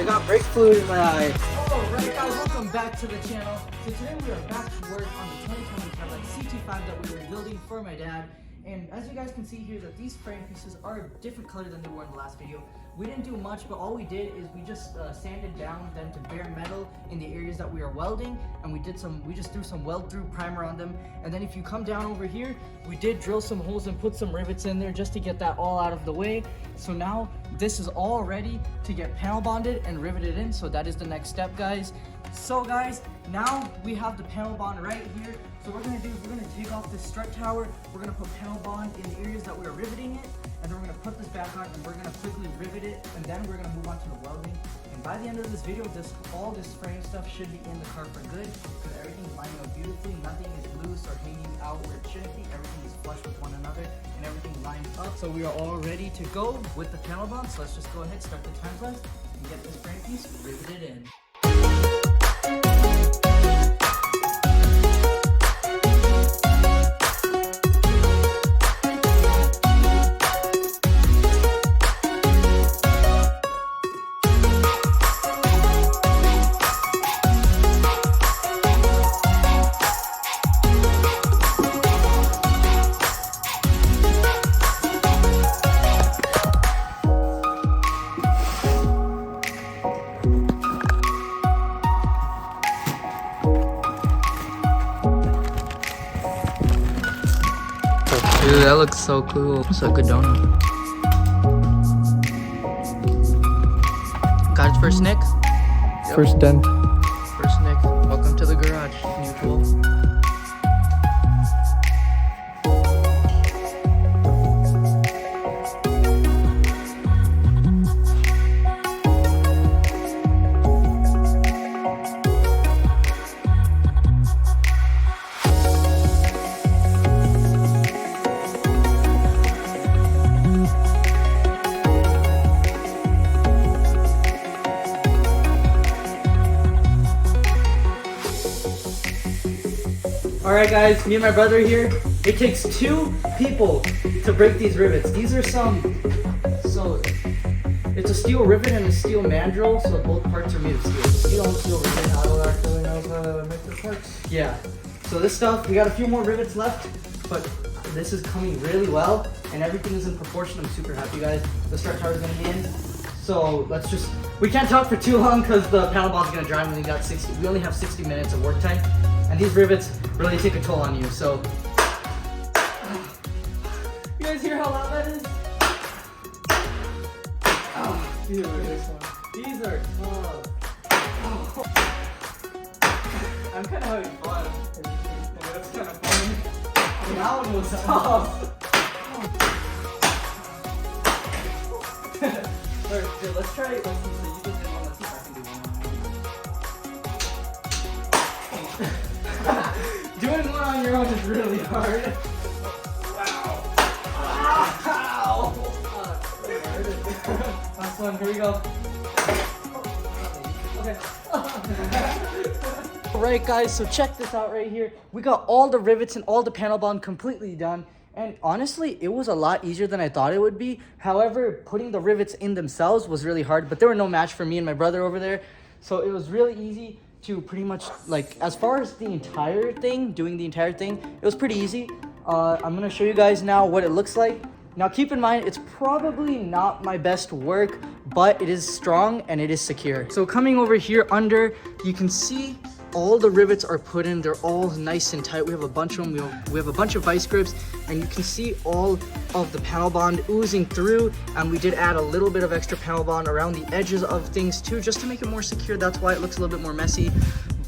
I got brake fluid in my eye. Alright guys, welcome back to the channel. So today we are back to work on the 2020 Cadillac CT5 that we were building for my dad. And as you guys can see here, that these frame pieces are a different color than they were in the last video. We didn't do much, but all we did is we just sanded down them to bare metal in the areas that we are welding, and we just threw some weld through primer on them. And then if you come down over here, we did drill some holes and put some rivets in there just to get that all out of the way. So now this is all ready to get panel bonded and riveted in. So that is the next step, guys. So guys, now we have the panel bond right here. So what we're gonna take off this strut tower, we're gonna put panel bond in the areas that we're riveting it, and then we're gonna put this back on and we're gonna quickly rivet it, and then we're gonna move on to the welding. And by the end of this video, all this frame stuff should be in the car for good, because everything's lining up beautifully, nothing is loose or hanging out where it shouldn't be, everything is flush with one another, and everything lines up. So we are all ready to go with the panel bond, so let's just go ahead, start the time lapse, and get this frame piece riveted in. Dude, that looks so cool. It's a good donut. Got its first nick? Yep. First dent. First nick. Welcome to the garage, mutual. Alright guys, me and my brother here, it takes 2 people to break these rivets. These are so it's a steel rivet and a steel mandrel, so both parts are made of steel. Steel rivet. Kyle actually knows how to make the parts. Yeah, so this stuff, we got a few more rivets left, but this is coming really well, and everything is in proportion. I'm super happy, guys. The strut tower is gonna be in, so we can't talk for too long because the panel bond's gonna dry, and we only have 60 minutes of work time. And these rivets really take a toll on you, so. You guys hear how loud that is? Oh, These are this one. these are tough. Oh. I'm kind of having fun. That's kind of funny. That one was tough. Alright, here, let's see. So you just did one, let's see if I can do one. Doing one on your own is really hard. Wow. Ow. Last one, here we go. Okay. Alright guys, so check this out right here. We got all the rivets and all the panel bond completely done. And honestly, it was a lot easier than I thought it would be. However, putting the rivets in themselves was really hard, but they were no match for me and my brother over there. So it was really easy to pretty much, like, as far as doing the entire thing, it was pretty easy. I'm gonna show you guys now what it looks like. Now keep in mind, it's probably not my best work, but it is strong and it is secure. So coming over here under, you can see all the rivets are put in. They're all nice and tight. We have a bunch of them. We have a bunch of vice grips, and you can see all of the panel bond oozing through. And we did add a little bit of extra panel bond around the edges of things too, just to make it more secure. That's why it looks a little bit more messy,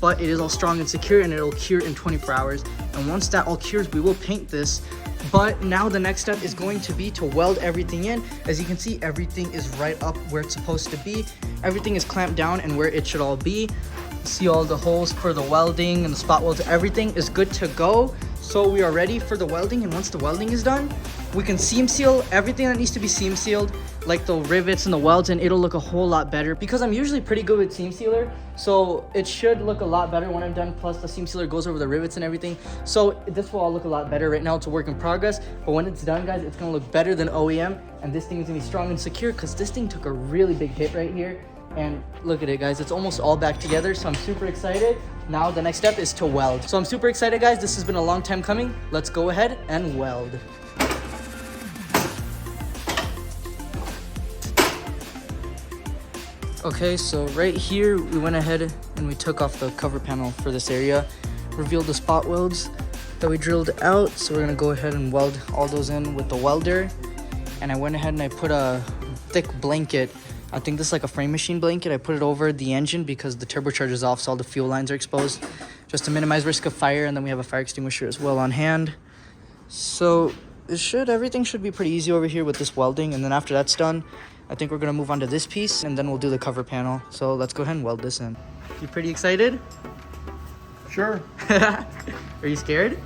but it is all strong and secure, and it'll cure in 24 hours. And once that all cures, we will paint this. But now the next step is going to be to weld everything in. As you can see, everything is right up where it's supposed to be. Everything is clamped down and where it should all be. See all the holes for the welding and the spot welds. Everything is good to go. So we are ready for the welding, and once the welding is done, we can seam seal everything that needs to be seam sealed, like the rivets and the welds, and it'll look a whole lot better because I'm usually pretty good with seam sealer, so it should look a lot better when I'm done. Plus the seam sealer goes over the rivets and everything, so this will all look a lot better. Right now it's a work in progress, but when it's done, guys, it's gonna look better than OEM, and this thing is gonna be strong and secure because this thing took a really big hit right here. And look at it, guys, it's almost all back together, so I'm super excited. Now the next step is to weld. So I'm super excited, guys. This has been a long time coming. Let's go ahead and weld. Okay, so right here, we went ahead and we took off the cover panel for this area, revealed the spot welds that we drilled out. So we're gonna go ahead and weld all those in with the welder. And I went ahead and I put a thick blanket. I think this is like a frame machine blanket. I put it over the engine because the turbocharger is off, so all the fuel lines are exposed, just to minimize risk of fire. And then we have a fire extinguisher as well on hand. So everything should be pretty easy over here with this welding. And then after that's done, I think we're gonna move on to this piece and then we'll do the cover panel. So let's go ahead and weld this in. You pretty excited? Sure. Are you scared?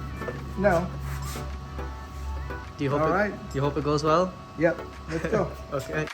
No. Do you hope All right. you hope it goes well? Yep. Let's go. Okay.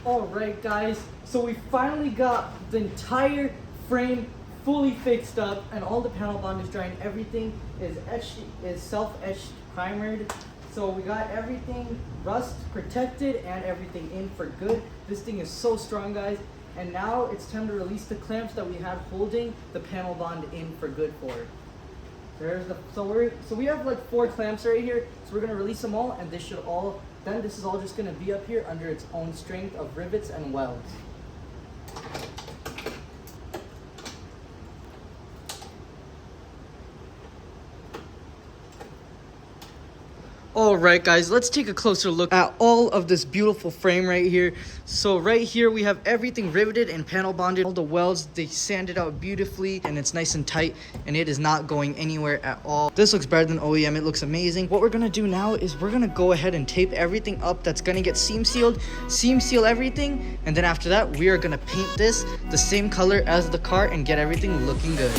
Alright guys, so we finally got the entire frame fully fixed up and all the panel bond is drying. Everything is self-etched primered. So we got everything rust protected and everything in for good. This thing is so strong, guys. And now it's time to release the clamps that we had holding the panel bond in for good for it. So we have like 4 clamps right here. So we're gonna release them all, and this is all just gonna be up here under its own strength of rivets and welds. Alright guys, let's take a closer look at all of this beautiful frame right here. So right here we have everything riveted and panel bonded. All the welds, they sanded out beautifully and it's nice and tight and it is not going anywhere at all. This looks better than OEM, it looks amazing. What we're gonna do now is we're gonna go ahead and tape everything up that's gonna get seam sealed, seam seal everything, and then after that we are gonna paint this the same color as the car and get everything looking good.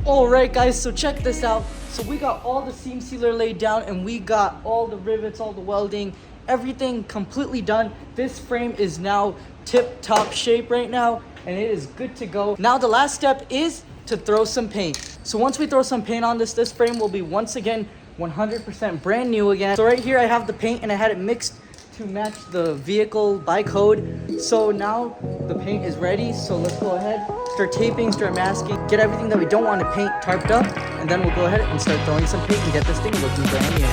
Alright guys, so check this out. So we got all the seam sealer laid down and we got all the rivets, all the welding, everything completely done. This frame is now tip-top shape right now and it is good to go. Now the last step is to throw some paint. So once we throw some paint on this frame will be once again 100% brand new again. So right here I have the paint and I had it mixed to match the vehicle by code. So now the paint is ready, so let's go ahead, start taping, start masking, get everything that we don't want to paint tarped up, and then we'll go ahead and start throwing some paint and get this thing looking brand new.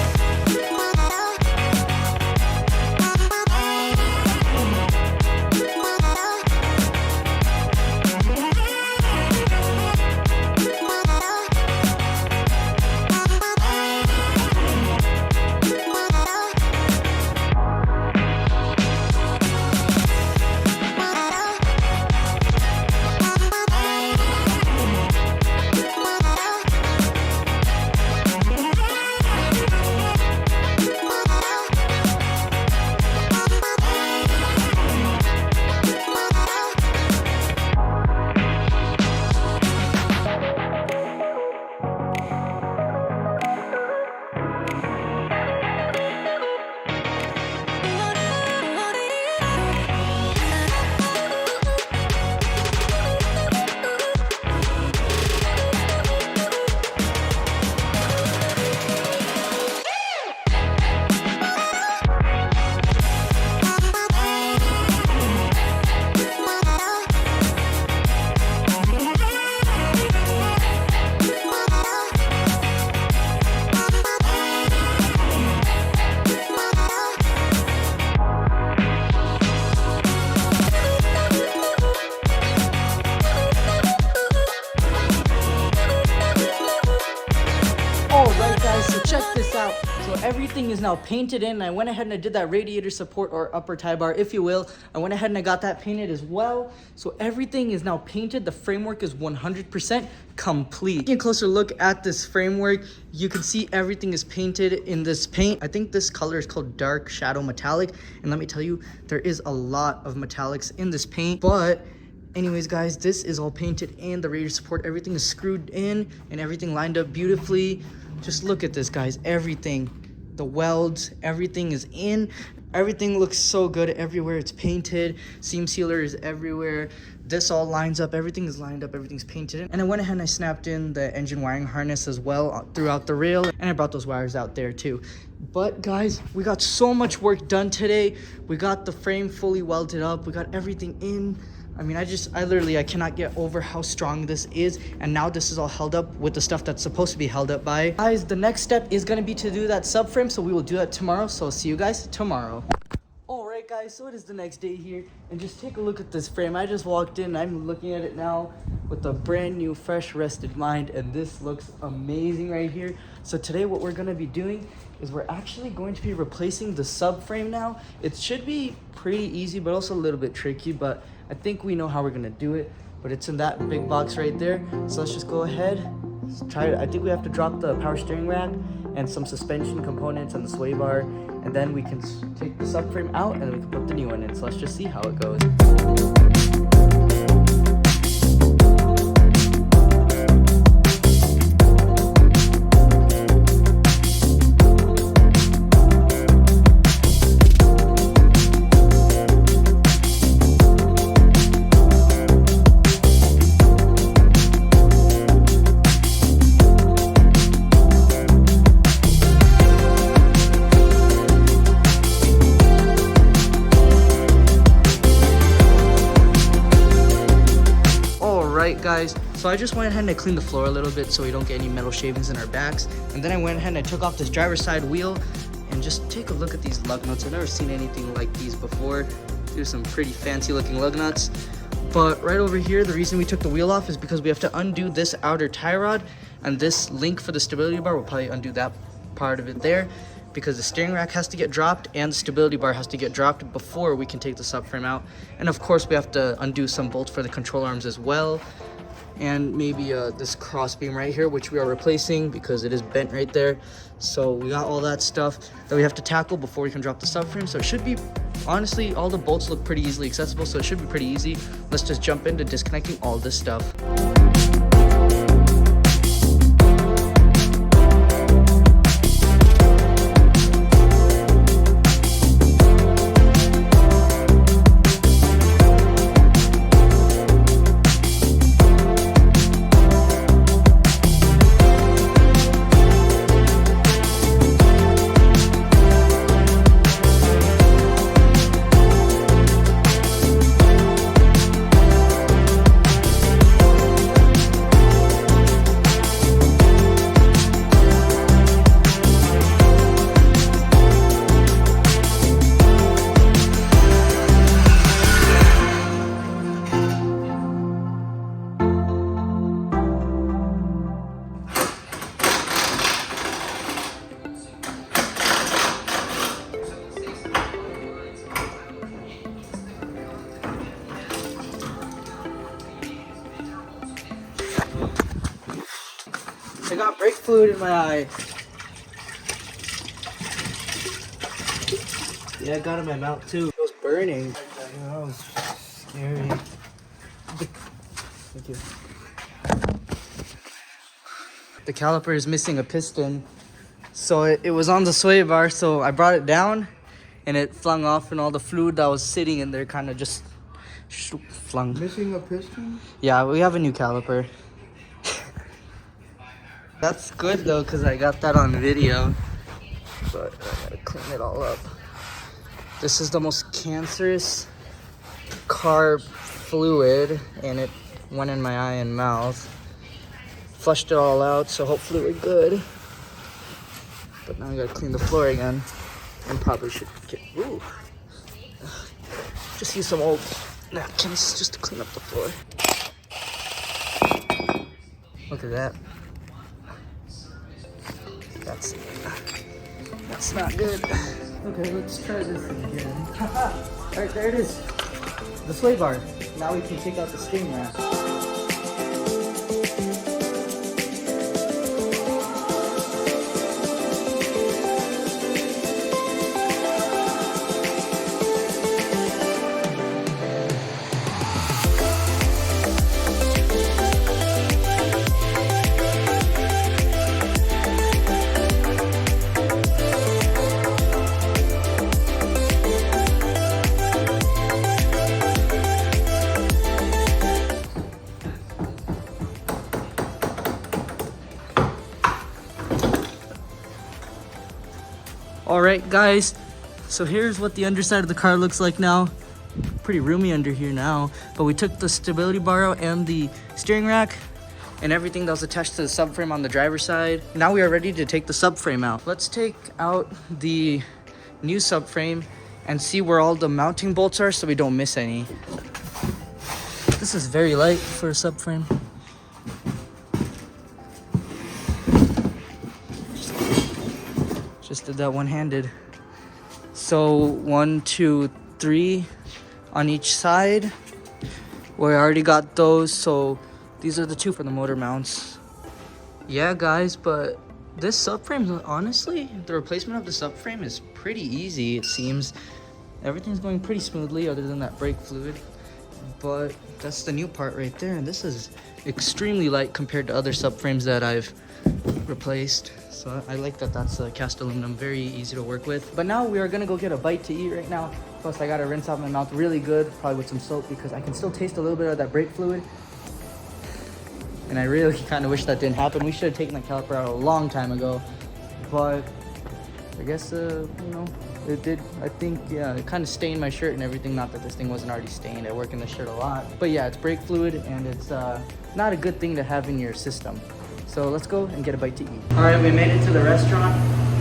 Alright guys, so check this out. So everything is now painted in. I went ahead and I did that radiator support or upper tie bar, if you will. I went ahead and I got that painted as well. So everything is now painted. The framework is 100% complete. Taking a closer look at this framework, you can see everything is painted in this paint. I think this color is called Dark Shadow Metallic. And let me tell you, there is a lot of metallics in this paint, but anyways guys, this is all painted in. The radiator support, everything is screwed in and everything lined up beautifully. Just look at this guys, everything, the welds, everything is in. Everything looks so good everywhere. It's painted, seam sealer is everywhere. This all lines up, everything is lined up, everything's painted in. And I went ahead and I snapped in the engine wiring harness as well throughout the rail, and I brought those wires out there too. But guys, we got so much work done today. We got the frame fully welded up, we got everything in. I mean, I literally cannot get over how strong this is. And now this is all held up with the stuff that's supposed to be held up by. Guys, the next step is gonna be to do that subframe. So we will do that tomorrow. So I'll see you guys tomorrow. Alright guys, so it is the next day here. And just take a look at this frame. I just walked in, I'm looking at it now with a brand new, fresh, rested mind. And this looks amazing right here. So today what we're gonna be doing is we're actually going to be replacing the subframe now. It should be pretty easy, but also a little bit tricky, but I think we know how we're gonna do it, but it's in that big box right there. So let's just go ahead, let's try it. I think we have to drop the power steering rack and some suspension components and the sway bar, and then we can take the subframe out and then we can put the new one in. So let's just see how it goes. Alright guys, so I just went ahead and I cleaned the floor a little bit so we don't get any metal shavings in our backs. And then I went ahead and I took off this driver's side wheel and just take a look at these lug nuts. I've never seen anything like these before. There's some pretty fancy looking lug nuts. But right over here, the reason we took the wheel off is because we have to undo this outer tie rod, and this link for the stability bar, we'll probably undo that part of it there, because the steering rack has to get dropped and the stability bar has to get dropped before we can take the subframe out. And of course we have to undo some bolts for the control arms as well, and maybe this cross beam right here, which we are replacing because it is bent right there. So we got all that stuff that we have to tackle before we can drop the subframe. So it should be, honestly, all the bolts look pretty easily accessible, so it should be pretty easy. Let's just jump into disconnecting all this stuff. I got brake fluid in my eye. Yeah, I got it in my mouth too. It was burning. That was scary. Thank you. The caliper is missing a piston. So it was on the sway bar, so I brought it down and it flung off, and all the fluid that was sitting in there kind of just flung. Missing a piston? Yeah, we have a new caliper. That's good though, because I got that on video. But I gotta clean it all up. This is the most cancerous carb fluid, and it went in my eye and mouth. Flushed it all out, so hopefully we're good. But now I gotta clean the floor again. And probably should get, ooh. Just use some old napkins just to clean up the floor. Look at that. That's not good. Okay, let's try this again. Alright, there it is. The sway bar. Now we can take out the steering rack. Alright guys, so here's what the underside of the car looks like now. Pretty roomy under here now, but we took the stability bar out and the steering rack and everything that was attached to the subframe on the driver's side. Now we are ready to take the subframe out. Let's take out the new subframe and see where all the mounting bolts are so we don't miss any. This is very light for a subframe. Just did that one-handed. So 1, 2, 3 on each side. We already got those, so these are the 2 for the motor mounts. Yeah guys, but this subframe, honestly, the replacement of the subframe is pretty easy, it seems. Everything's going pretty smoothly other than that brake fluid. But that's the new part right there, and this is extremely light compared to other subframes that I've replaced. So I like that that's cast aluminum, very easy to work with. But now we are gonna go get a bite to eat right now. Plus I gotta rinse out my mouth really good, probably with some soap, because I can still taste a little bit of that brake fluid. And I really kind of wish that didn't happen. We should have taken the caliper out a long time ago. But I guess, you know, It did, I think, yeah, it kind of stained my shirt and everything. Not that this thing wasn't already stained. I work in the shirt a lot. But yeah, it's brake fluid, and it's not a good thing to have in your system. So let's go and get a bite to eat. All right, we made it to the restaurant,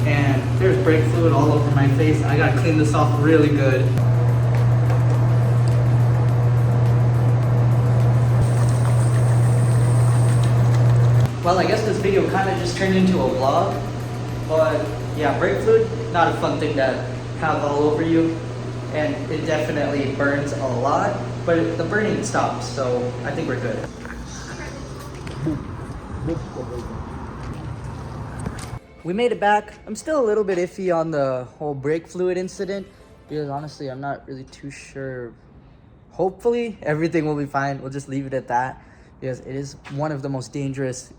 and there's brake fluid all over my face. I gotta clean this off really good. Well, I guess this video kind of just turned into a vlog, but yeah, brake fluid, not a fun thing to have all over you, and it definitely burns a lot, but the burning stops, so I think we're good. We made it back. I'm still a little bit iffy on the whole brake fluid incident, because honestly, I'm not really too sure. Hopefully, everything will be fine. We'll just leave it at that, because it is one of the most dangerous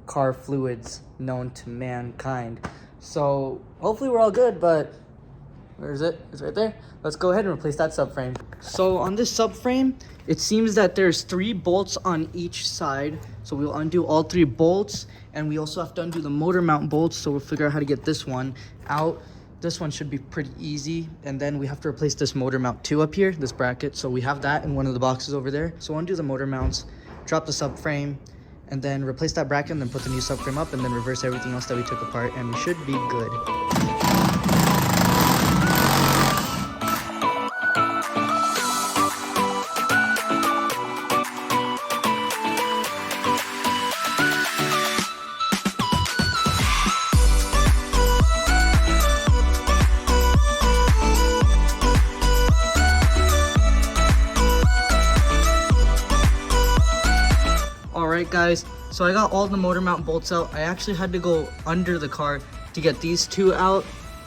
car fluids known to mankind. So hopefully we're all good, but where is it? It's right there. Let's go ahead and replace that subframe. So on this subframe, it seems that there's 3 bolts on each side. So we'll undo all 3 bolts, and we also have to undo the motor mount bolts. So we'll figure out how to get this one out. This one should be pretty easy. And then we have to replace this motor mount too up here, this bracket. So we have that in one of the boxes over there. So undo the motor mounts, drop the subframe, and then replace that bracket, and then put the new subframe up, and then reverse everything else that we took apart, and we should be good. Alright guys, so I got all the motor mount bolts out. I actually had to go under the car to get these 2 out.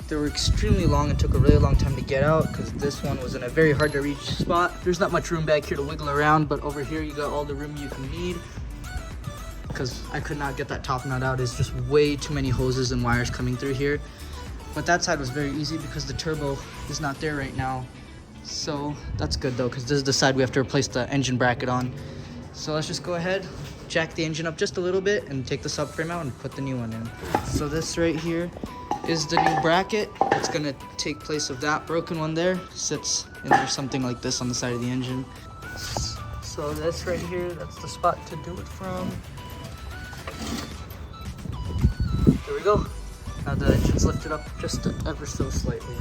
They were extremely long and took a really long time to get out, because this one was in a very hard to reach spot. There's not much room back here to wiggle around, but over here you got all the room you can need, because I could not get that top nut out. It's just way too many hoses and wires coming through here. But that side was very easy because the turbo is not there right now. So that's good though, because this is the side we have to replace the engine bracket on. So let's just go ahead, jack the engine up just a little bit, and take the subframe out and put the new one in. So this right here is the new bracket. It's gonna take place of that broken one there. Sits in there something like this on the side of the engine. So this right here, that's the spot to do it from. There we go. Now the engine's lifted up just ever so slightly.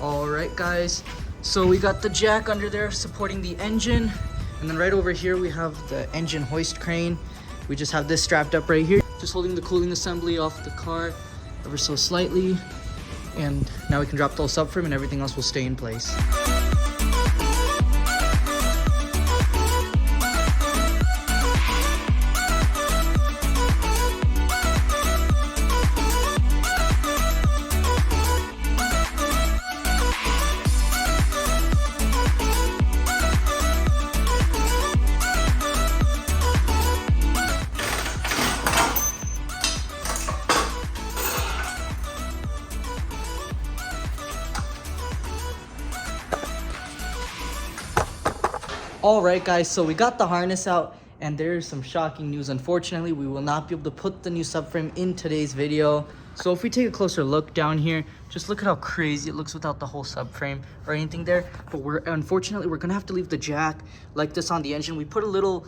All right guys, so we got the jack under there supporting the engine. And then right over here, we have the engine hoist crane. We just have this strapped up right here, just holding the cooling assembly off the car ever so slightly. And now we can drop the whole subframe, and everything else will stay in place. All right guys, so we got the harness out, and there's some shocking news. Unfortunately, we will not be able to put the new subframe in today's video. So if we take a closer look down here, just look at how crazy it looks without the whole subframe or anything there. But unfortunately we're gonna have to leave the jack like this on the engine. We put a little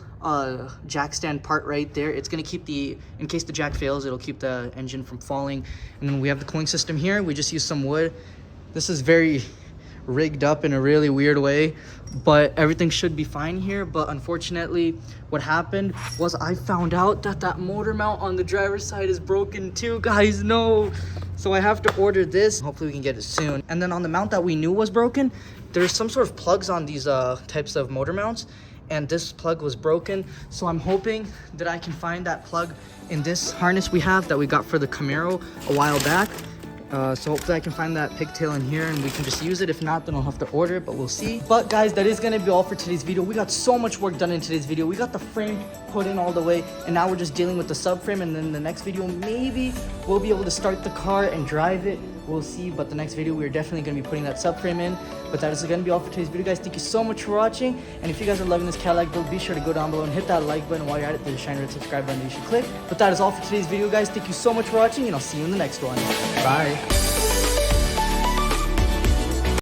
jack stand part right there. It's gonna keep in case the jack fails, it'll keep the engine from falling. And then we have the cooling system here. We just use some wood. This is very rigged up in a really weird way, but everything should be fine here. But unfortunately, what happened was I found out that that motor mount on the driver's side is broken too, guys. No, so I have to order this. Hopefully we can get it soon. And then on the mount that we knew was broken, there's some sort of plugs on these types of motor mounts, and this plug was broken. So I'm hoping that I can find that plug in this harness we have that we got for the Camaro a while back. So hopefully I can find that pigtail in here and we can just use it. If not, then I'll have to order it, but we'll see. But guys, that is going to be all for today's video. We got so much work done in today's video. We got the frame put in all the way, and now we're just dealing with the subframe. And then the next video, maybe we'll be able to start the car and drive it. We'll see. But the next video, we're definitely going to be putting that subframe in. But that is going to be all for today's video, guys. Thank you so much for watching. And if you guys are loving this Cadillac build, be sure to go down below and hit that like button. While you're at it, there's a shiny red subscribe button that you should click. But that is all for today's video, guys. Thank you so much for watching, and I'll see you in the next one. Bye.